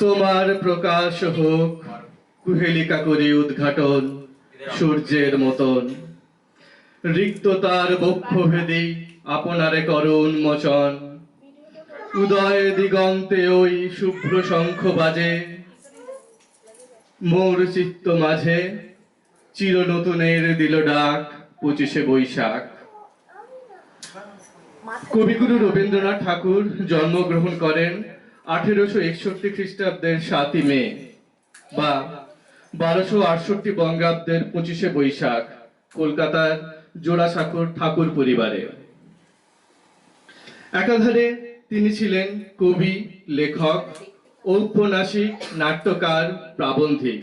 তোমার প্রকাশ হোক কুহেলিকা করি উদ্ঘাটন সূর্যের মতন, রিক্ততার বক্ষ ভেদি আপনারে করো উন্মোচন। উদয় দিগন্তে ওই শুভ্র শঙ্খ বাজে, মোর চিত্ত মাঝে চির নতুনের দিল ডাক 25শে বৈশাখ। কবিগুরু রবীন্দ্রনাথ ঠাকুর জন্মগ্রহণ করেন 1861 খ্রিস্টাব্দের 7ই মে বা 1268 বঙ্গাব্দের 25শে বৈশাখ কলকাতার জোড়াসাঁকোর ঠাকুর পরিবারে। একাধারে তিনি ছিলেন কবি, লেখক, ঔপন্যাসিক, নাট্যকার, প্রাবন্ধিক,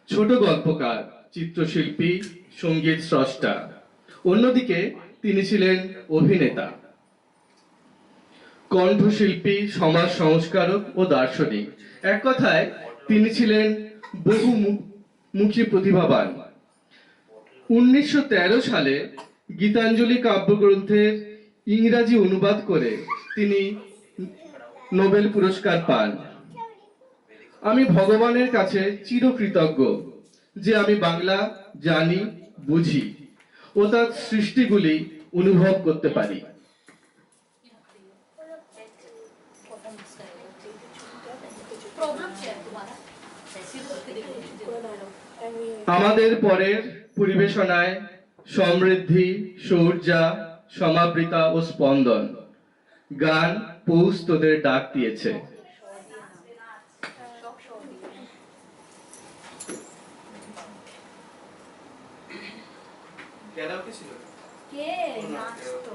ছোট গল্পকার, চিত্রশিল্পী, সঙ্গীত স্রষ্টা। অন্যদিকে তিনি ছিলেন অভিনেতা, কণ্ঠশিল্পী, সমাজ সংস্কারক ও দার্শনিক। এক কথায় তিনি ছিলেন বহুমুখী প্রতিভাবান। 1913 সালে গীতাঞ্জলি কাব্যগ্রন্থের ইংরাজি অনুবাদ করে তিনি নোবেল পুরস্কার পান। আমি ভগবানের কাছে চিরকৃতজ্ঞ যে আমি বাংলা জানি, বুঝি ও তার সৃষ্টিগুলি অনুভব করতে পারি। আমাদের পরের পরিবেশনায় সমৃদ্ধি, সৌর্যা, সমাবৃতা ও স্পন্দন গান পৌষ তোদের ডাক দিয়েছে। কে নাচতো?